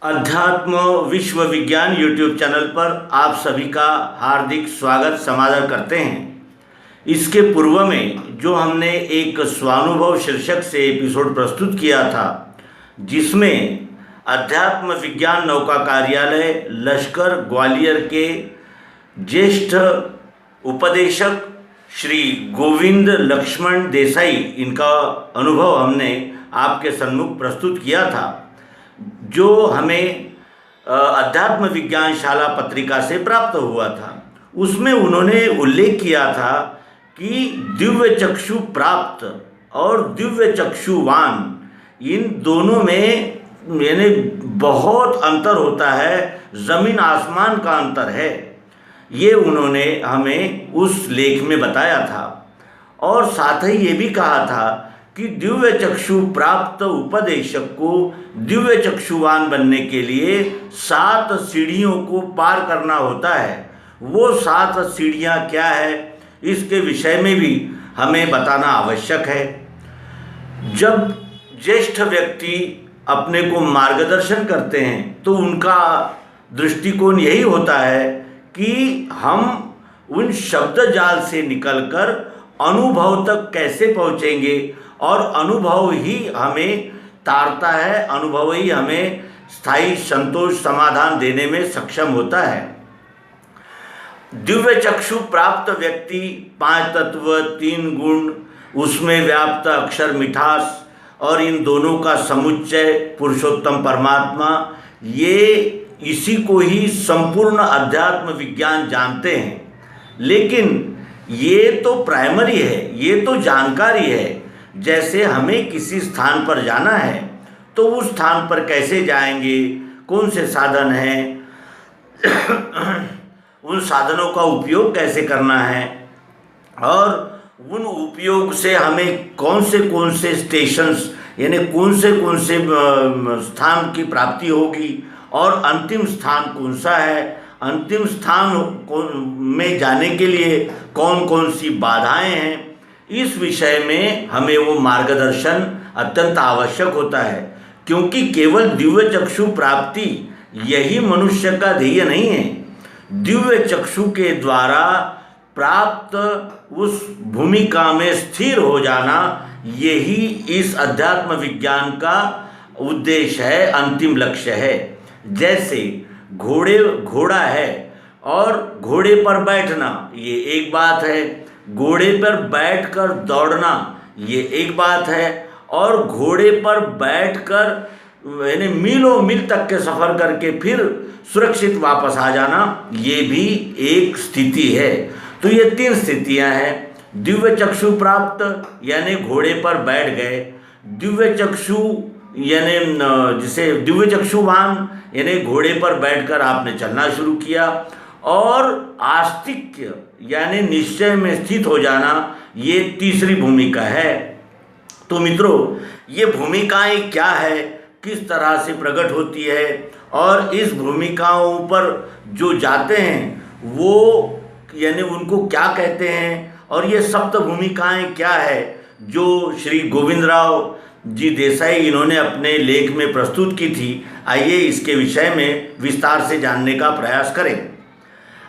अध्यात्म विश्व विज्ञान यूट्यूब चैनल पर आप सभी का हार्दिक स्वागत समादर करते हैं। इसके पूर्व में जो हमने एक स्वानुभव शीर्षक से एपिसोड प्रस्तुत किया था, जिसमें अध्यात्म विज्ञान नौका कार्यालय लश्कर ग्वालियर के ज्येष्ठ उपदेशक श्री गोविंद लक्ष्मण देसाई, इनका अनुभव हमने आपके सम्मुख प्रस्तुत किया था, जो हमें अध्यात्म विज्ञान शाला पत्रिका से प्राप्त हुआ था। उसमें उन्होंने उल्लेख किया था कि दिव्य चक्षु प्राप्त और दिव्य चक्षुवान, इन दोनों में यानी बहुत अंतर होता है, ज़मीन आसमान का अंतर है। ये उन्होंने हमें उस लेख में बताया था और साथ ही ये भी कहा था कि दिव्य चक्षु प्राप्त उपदेशक को दिव्य चक्षुवान बनने के लिए 7 सीढ़ियों को पार करना होता है। वो 7 सीढ़ियाँ क्या है, इसके विषय में भी हमें बताना आवश्यक है। जब ज्येष्ठ व्यक्ति अपने को मार्गदर्शन करते हैं तो उनका दृष्टिकोण यही होता है कि हम उन शब्द जाल से निकलकर अनुभव तक कैसे पहुँचेंगे, और अनुभव ही हमें तारता है, अनुभव ही हमें स्थायी संतोष समाधान देने में सक्षम होता है। दिव्य चक्षु प्राप्त व्यक्ति 5 तत्व, 3 गुण, उसमें व्याप्त अक्षर मिठास और इन दोनों का समुच्चय पुरुषोत्तम परमात्मा, ये इसी को ही संपूर्ण अध्यात्म विज्ञान जानते हैं। लेकिन ये तो प्राइमरी है, ये तो जानकारी है। जैसे हमें किसी स्थान पर जाना है तो उस स्थान पर कैसे जाएंगे, कौन से साधन हैं, उन साधनों का उपयोग कैसे करना है, और उन उपयोग से हमें कौन से स्टेशंस यानी कौन से स्थान की प्राप्ति होगी, और अंतिम स्थान कौन सा है, अंतिम स्थान में जाने के लिए कौन कौन सी बाधाएं हैं, इस विषय में हमें वो मार्गदर्शन अत्यंत आवश्यक होता है। क्योंकि केवल दिव्य चक्षु प्राप्ति यही मनुष्य का ध्येय नहीं है। दिव्य चक्षु के द्वारा प्राप्त उस भूमिका में स्थिर हो जाना, यही इस अध्यात्म विज्ञान का उद्देश्य है, अंतिम लक्ष्य है। जैसे घोड़ा है और घोड़े पर बैठना, ये एक बात है, घोड़े पर बैठकर दौड़ना ये एक बात है, और घोड़े पर बैठकर यानी मीलों मील तक के सफ़र करके फिर सुरक्षित वापस आ जाना, ये भी एक स्थिति है। तो ये 3 स्थितियां हैं। दिव्य चक्षु प्राप्त यानी घोड़े पर बैठ गए, दिव्य चक्षु यानी जिसे दिव्य चक्षुवान यानी घोड़े पर बैठकर आपने चलना शुरू किया, और आस्तिक्य यानी निश्चय में स्थित हो जाना, ये तीसरी भूमिका है। तो मित्रों, ये भूमिकाएं क्या है, किस तरह से प्रकट होती है, और इस भूमिकाओं पर जो जाते हैं वो यानी उनको क्या कहते हैं, और ये सप्त भूमिकाएं क्या है जो श्री गोविंदराव जी देसाई इन्होंने अपने लेख में प्रस्तुत की थी। आइए इसके विषय में विस्तार से जानने का प्रयास करें।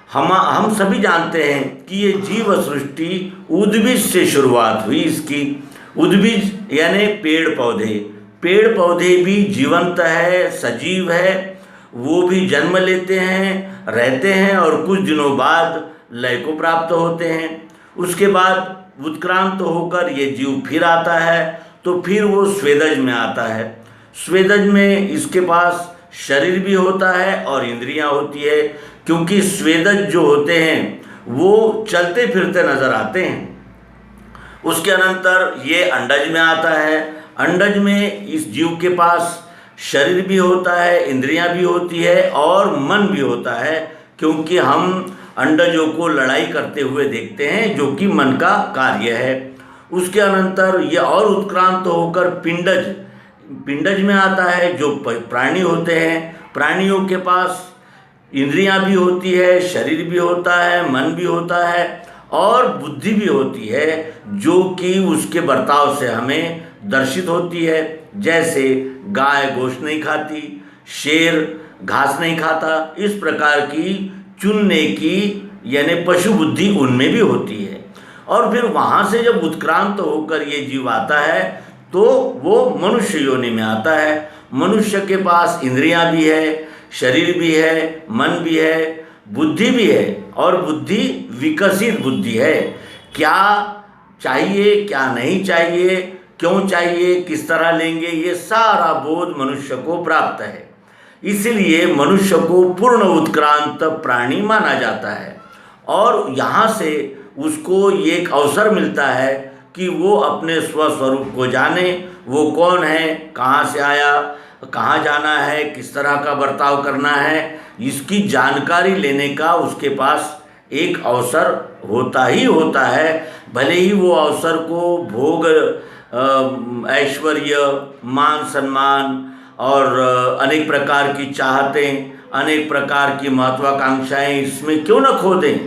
हम सभी जानते हैं कि ये जीव सृष्टि उद्भिज से शुरुआत हुई। इसकी उद्भिज यानी पेड़ पौधे भी जीवंत है, सजीव है, वो भी जन्म लेते हैं, रहते हैं और कुछ दिनों बाद लय को प्राप्त होते हैं। उसके बाद उत्क्रांत होकर ये जीव फिर आता है, तो फिर वो स्वेदज में आता है। स्वेदज में इसके पास शरीर भी होता है और इंद्रियां होती है, क्योंकि स्वेदज जो होते हैं वो चलते फिरते नजर आते हैं। उसके अनंतर ये अंडज में आता है। अंडज में इस जीव के पास शरीर भी होता है, इंद्रियां भी होती है और मन भी होता है, क्योंकि हम अंडजों को लड़ाई करते हुए देखते हैं, जो कि मन का कार्य है। उसके अनंतर ये और उत्क्रांत होकर पिंडज में आता है, जो प्राणी होते हैं। प्राणियों के पास इंद्रियां भी होती है, शरीर भी होता है, मन भी होता है और बुद्धि भी होती है, जो कि उसके बर्ताव से हमें दर्शित होती है। जैसे गाय गोश्त नहीं खाती, शेर घास नहीं खाता, इस प्रकार की चुनने की यानी पशु बुद्धि उनमें भी होती है। और फिर वहाँ से जब उत्क्रांत होकर ये जीव आता है तो वो मनुष्य योनि में आता है। मनुष्य के पास इंद्रियां भी है, शरीर भी है, मन भी है, बुद्धि भी है, और बुद्धि विकसित बुद्धि है। क्या चाहिए, क्या नहीं चाहिए, क्यों चाहिए, किस तरह लेंगे, ये सारा बोध मनुष्य को प्राप्त है। इसलिए मनुष्य को पूर्ण उत्क्रांत प्राणी माना जाता है, और यहाँ से उसको एक अवसर मिलता है कि वो अपने स्वस्वरूप को जाने, वो कौन है, कहाँ से आया, कहाँ जाना है, किस तरह का बर्ताव करना है, इसकी जानकारी लेने का उसके पास एक अवसर होता ही होता है। भले ही वो अवसर को भोग, ऐश्वर्य, मान सम्मान और अनेक प्रकार की चाहतें, अनेक प्रकार की महत्वाकांक्षाएं इसमें क्यों न खो दें,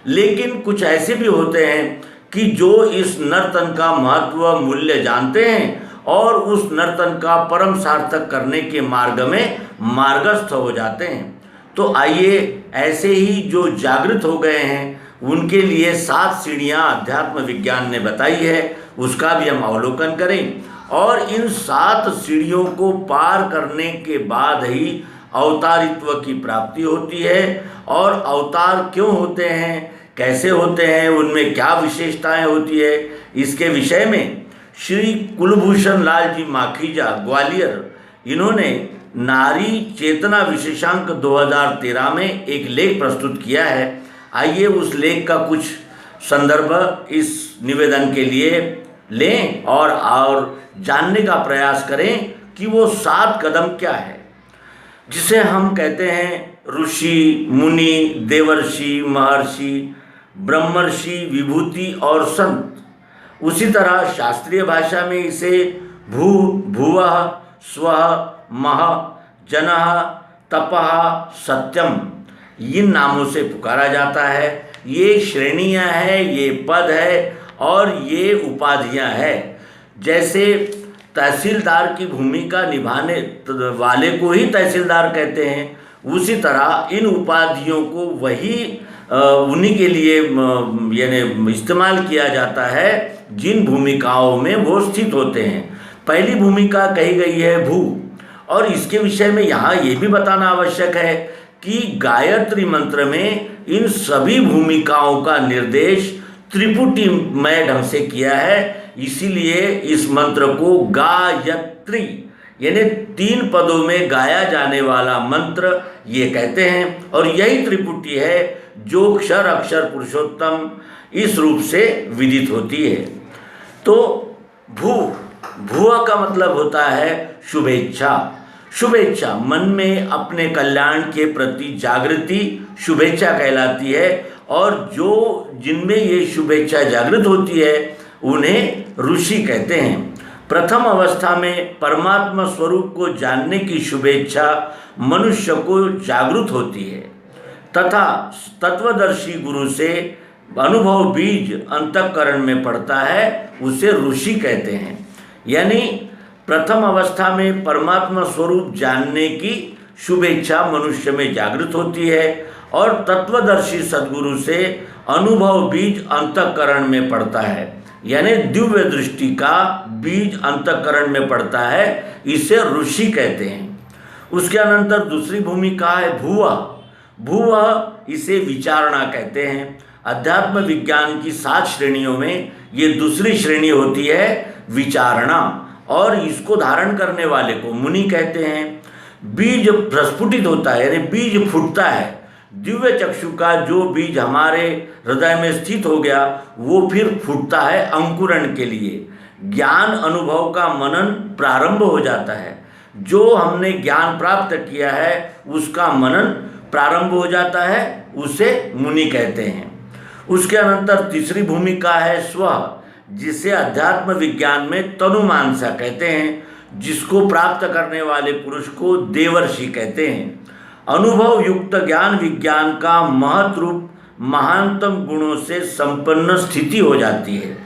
लेकिन कुछ ऐसे भी होते हैं कि जो इस नर्तन का महत्व मूल्य जानते हैं और उस नर्तन का परम सार्थक करने के मार्ग में मार्गस्थ हो जाते हैं। तो आइए, ऐसे ही जो जागृत हो गए हैं उनके लिए 7 सीढ़ियाँ अध्यात्म विज्ञान ने बताई है, उसका भी हम अवलोकन करें। और इन 7 सीढ़ियों को पार करने के बाद ही अवतारित्व की प्राप्ति होती है। और अवतार क्यों होते हैं, कैसे होते हैं, उनमें क्या विशेषताएं होती है, इसके विषय में श्री कुलभूषण लाल जी माखीजा ग्वालियर, इन्होंने नारी चेतना विशेषांक 2013 में एक लेख प्रस्तुत किया है। आइए उस लेख का कुछ संदर्भ इस निवेदन के लिए लें और जानने का प्रयास करें कि वो 7 कदम क्या है, जिसे हम कहते हैं ऋषि, मुनि, देवर्षि, महर्षि, ब्रह्मर्षि, विभूति और संत। उसी तरह शास्त्रीय भाषा में इसे भू, भुवः, स्वः, महः, जनः, तपः, सत्यम, इन नामों से पुकारा जाता है। ये श्रेणियां हैं, ये पद है और ये उपाधियां हैं। जैसे तहसीलदार की भूमिका निभाने वाले को ही तहसीलदार कहते हैं, उसी तरह इन उपाधियों को वही उन्हीं के लिए यानी इस्तेमाल किया जाता है जिन भूमिकाओं में वो स्थित होते हैं। पहली भूमिका कही गई है भू, और इसके विषय में यहाँ ये भी बताना आवश्यक है कि गायत्री मंत्र में इन सभी भूमिकाओं का निर्देश त्रिपुटीमय ढंग से किया है। इसीलिए इस मंत्र को गायत्री यानी 3 पदों में गाया जाने वाला मंत्र ये कहते हैं, और यही त्रिपुटी है जो क्षर अक्षर पुरुषोत्तम इस रूप से विदित होती है। तो भुआ का मतलब होता है शुभेच्छा। शुभेच्छा मन में अपने कल्याण के प्रति जागृति शुभेच्छा कहलाती है, और जो जिनमें ये शुभेच्छा जागृत होती है उन्हें ऋषि कहते हैं। प्रथम अवस्था में परमात्मा स्वरूप को जानने की शुभेच्छा मनुष्य को जागृत होती है, तथा तत्वदर्शी गुरु से अनुभव बीज अंतःकरण में पड़ता है, उसे ऋषि कहते हैं। यानी प्रथम अवस्था में परमात्मा स्वरूप जानने की शुभेच्छा मनुष्य में जागृत होती है, और तत्वदर्शी सद्गुरु से अनुभव बीज अंतःकरण में पड़ता है, यानी दिव्य दृष्टि का बीज अंतःकरण में पड़ता है, इसे ऋषि कहते हैं। उसके अनंतर दूसरी भूमिका है भुवा। भुवा इसे विचारणा कहते हैं। अध्यात्म विज्ञान की 7 श्रेणियों में ये दूसरी श्रेणी होती है विचारणा, और इसको धारण करने वाले को मुनि कहते हैं। बीज प्रस्फुटित होता है यानी बीज फूटता है। दिव्य चक्षु का जो बीज हमारे हृदय में स्थित हो गया वो फिर फूटता है अंकुरण के लिए। ज्ञान अनुभव का मनन प्रारंभ हो जाता है। जो हमने ज्ञान प्राप्त किया है उसका मनन प्रारंभ हो जाता है, उसे मुनि कहते हैं। उसके अनंतर तीसरी भूमिका है स्व, जिसे अध्यात्म विज्ञान में तनुमानसा कहते हैं। जिसको प्राप्त करने वाले पुरुष को देवर्षि कहते हैं। अनुभव युक्त ज्ञान विज्ञान का महत रूप महानतम गुणों से संपन्न स्थिति हो जाती है।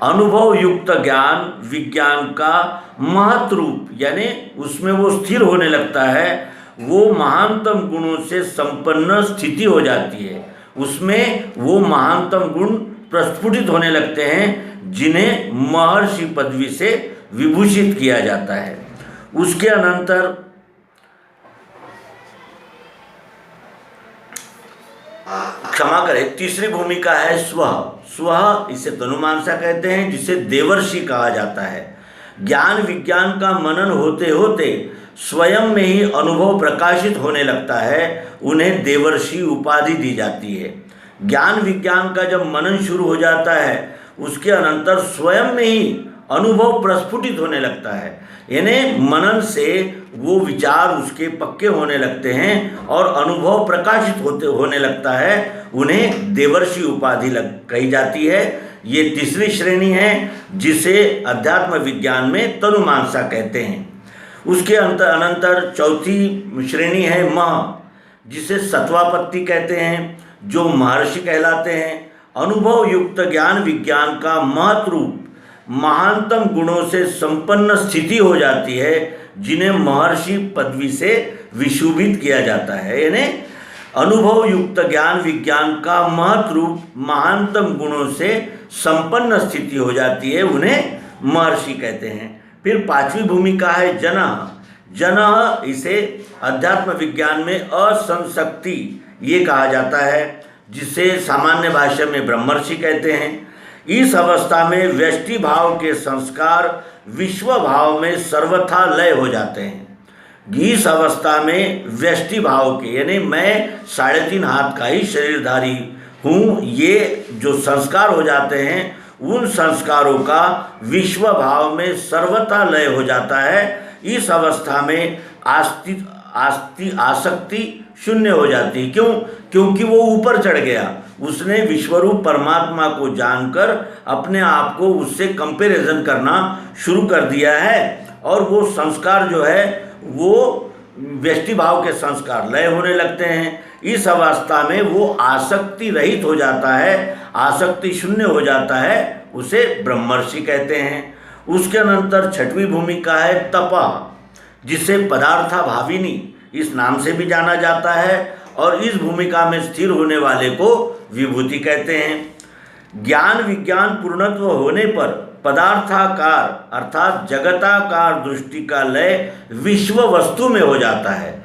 अनुभव युक्त ज्ञान विज्ञान का महत रूप यानी उसमें वो स्थिर होने लगता है, वो महानतम गुणों से संपन्न स्थिति हो जाती है। उसमें वो महानतम गुण प्रस्फुटित होने लगते हैं जिन्हें महर्षि पदवी से विभूषित किया जाता है। उसके अनंतर क्षमा करें, तीसरी भूमिका है स्व। स्व इसे तनुमानसा कहते हैं, जिसे देवर्षि कहा जाता है। ज्ञान विज्ञान का मनन होते होते स्वयं में ही अनुभव प्रकाशित होने लगता है, उन्हें देवर्षि उपाधि दी जाती है। ज्ञान विज्ञान का जब मनन शुरू हो जाता है उसके अनंतर स्वयं में ही अनुभव प्रस्फुटित होने लगता है, यानी मनन से वो विचार उसके पक्के होने लगते हैं और अनुभव प्रकाशित होने लगता है, उन्हें देवर्षि उपाधि कही जाती है। ये तीसरी श्रेणी है जिसे अध्यात्म विज्ञान में तनुमानसा कहते हैं। उसके अनंतर चौथी श्रेणी है मह, जिसे सत्वापत्ति कहते हैं, जो महर्षि कहलाते हैं। अनुभव युक्त ज्ञान विज्ञान का महत् रूप महानतम गुणों से संपन्न स्थिति हो जाती है, जिन्हें महर्षि पदवी से विशोभित किया जाता है। यानी अनुभव युक्त ज्ञान विज्ञान का महत् रूप महानतम गुणों से संपन्न स्थिति हो जाती है, उन्हें महर्षि कहते हैं। फिर पांचवी भूमिका है जनः। जनः इसे अध्यात्म विज्ञान में असंशक्ति ये कहा जाता है, जिसे सामान्य भाषा में ब्रह्मर्षि कहते हैं। इस अवस्था में व्यष्टि भाव के संस्कार विश्व भाव में सर्वथा लय हो जाते हैं। इस अवस्था में व्यष्टि भाव के, यानी मैं 3.5 हाथ का ही शरीरधारी हूँ, ये जो संस्कार हो जाते हैं, उन संस्कारों का विश्व भाव में सर्वथा लय हो जाता है। इस अवस्था में आसक्ति शून्य हो जाती है। क्यों? क्योंकि वो ऊपर चढ़ गया, उसने विश्वरूप परमात्मा को जानकर अपने आप को उससे कंपैरिजन करना शुरू कर दिया है, और वो संस्कार जो है वो व्यष्टि भाव के संस्कार लय होने लगते हैं। इस अवस्था में वो आसक्ति रहित हो जाता है, आसक्ति शून्य हो जाता है, उसे ब्रह्मर्षि कहते हैं। उसके अनंतर छठवीं भूमिका है तपः, जिसे पदार्थाभाविनी इस नाम से भी जाना जाता है, और इस भूमिका में स्थिर होने वाले को विभूति कहते हैं। ज्ञान विज्ञान पूर्णत्व होने पर पदार्थाकार अर्थात जगताकार दृष्टि का लय विश्व वस्तु में हो जाता है।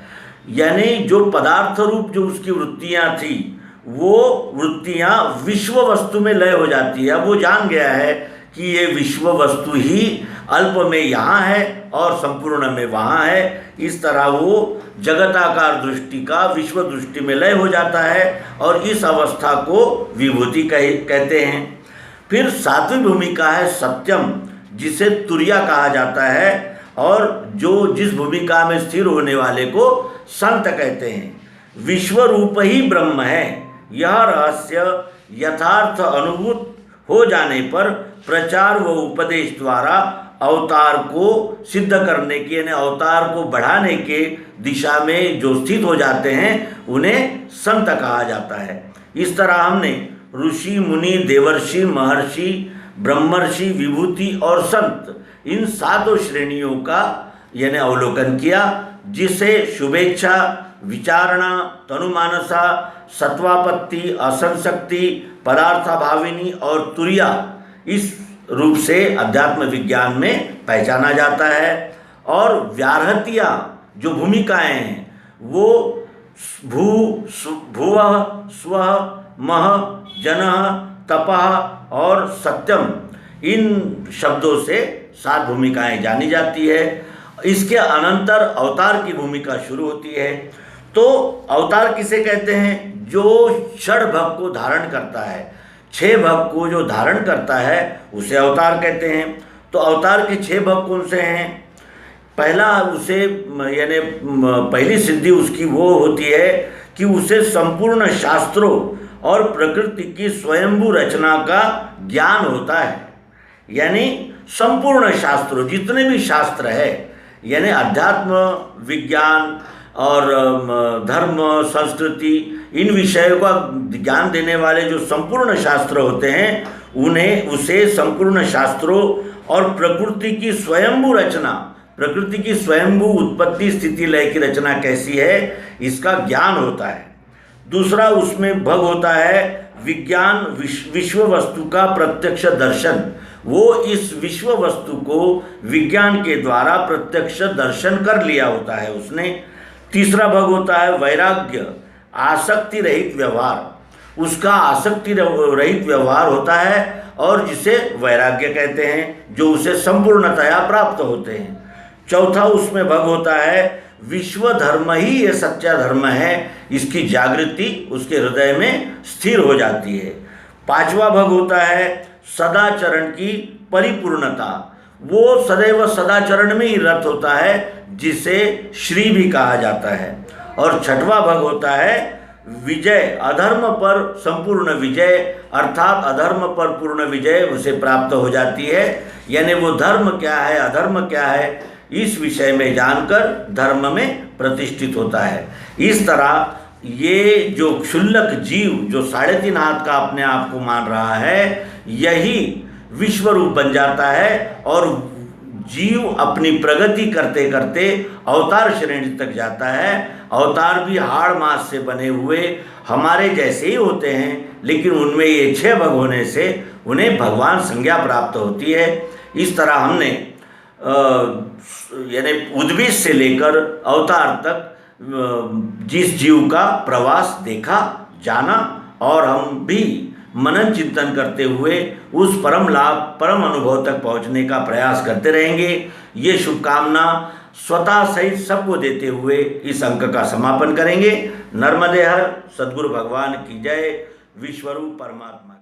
यानी जो पदार्थ रूप जो उसकी वृत्तियां थी, वो वृत्तियां विश्व वस्तु में लय हो जाती है। अब वो जान गया है कि ये विश्व वस्तु ही अल्प में यहाँ है और संपूर्ण में वहाँ है। इस तरह वो जगताकार दृष्टि का विश्व दृष्टि में लय हो जाता है, और इस अवस्था को विभूति कहते हैं। फिर सातवीं भूमिका है सत्यम, जिसे तुर्या कहा जाता है, और जो जिस भूमिका में स्थिर होने वाले को संत कहते हैं। विश्व रूप ही ब्रह्म है, यह रहस्य यथार्थ अनुभूत हो जाने पर प्रचार व उपदेश द्वारा अवतार को सिद्ध करने के, यानी अवतार को बढ़ाने के दिशा में जो स्थित हो जाते हैं, उन्हें संत कहा जाता है। इस तरह हमने ऋषि, मुनि, देवर्षि, महर्षि, ब्रह्मर्षि, विभूति और संत, इन 7 श्रेणियों का यानी अवलोकन किया, जिसे शुभेच्छा, विचारणा, तनुमानसा, सत्वापत्ति, असंशक्ति, पदार्थाभाविनी और तुर्या इस रूप से अध्यात्म विज्ञान में पहचाना जाता है। और व्याहृतियाँ जो भूमिकाएं हैं, वो भुवः, स्वः, मह, जनः, तपः और सत्यम, इन शब्दों से 7 भूमिकाएं जानी जाती है। इसके अनंतर अवतार की भूमिका शुरू होती है। तो अवतार किसे कहते हैं? जो 6 भव को धारण करता है, 6 भव को जो धारण करता है उसे अवतार कहते हैं। तो अवतार के 6 भव कौन से हैं? पहला उसे यानी पहली सिद्धि उसकी वो होती है कि उसे संपूर्ण शास्त्रों और प्रकृति की स्वयंभू रचना का ज्ञान होता है। यानी संपूर्ण शास्त्रों, जितने भी शास्त्र है, यानी अध्यात्म विज्ञान और धर्म, संस्कृति, इन विषयों का ज्ञान देने वाले जो संपूर्ण शास्त्र होते हैं, उन्हें उसे संपूर्ण शास्त्रों और प्रकृति की स्वयंभू रचना प्रकृति की स्वयंभू उत्पत्ति स्थिति लय की रचना कैसी है इसका ज्ञान होता है। दूसरा उसमें भग होता है विज्ञान, विश्व वस्तु का प्रत्यक्ष दर्शन। वो इस विश्व वस्तु को विज्ञान के द्वारा प्रत्यक्ष दर्शन कर लिया होता है उसने। तीसरा भग होता है वैराग्य, आसक्ति रहित व्यवहार। उसका आसक्ति रहित व्यवहार होता है और जिसे वैराग्य कहते हैं, जो उसे संपूर्णतया प्राप्त होते हैं। चौथा उसमें भग होता है विश्व धर्म ही ये सच्चा धर्म है, इसकी जागृति उसके हृदय में स्थिर हो जाती है। पांचवा भग होता है सदाचरण की परिपूर्णता। वो सदैव सदाचरण में ही रत होता है, जिसे श्री भी कहा जाता है। और छठवां भग होता है विजय, अधर्म पर संपूर्ण विजय, अर्थात अधर्म पर पूर्ण विजय उसे प्राप्त हो जाती है। यानी वो धर्म क्या है अधर्म क्या है इस विषय में जानकर धर्म में प्रतिष्ठित होता है। इस तरह ये जो क्षुल्लक जीव जो 3.5 हाथ का अपने आप को मान रहा है, यही विश्व रूप बन जाता है और जीव अपनी प्रगति करते करते अवतार श्रेणी तक जाता है। अवतार भी हाड़ मास से बने हुए हमारे जैसे ही होते हैं, लेकिन उनमें ये 6 भग होने से उन्हें भगवान संज्ञा प्राप्त होती है। इस तरह हमने यानी उद्भिद से लेकर अवतार तक जिस जीव का प्रवास देखा जाना, और हम भी मनन चिंतन करते हुए उस परम लाभ परम अनुभव तक पहुंचने का प्रयास करते रहेंगे। ये शुभकामना स्वतः सहित सबको देते हुए इस अंक का समापन करेंगे। नर्मदे हर, सद्गुरु भगवान की जय, विश्वरूप परमात्मा।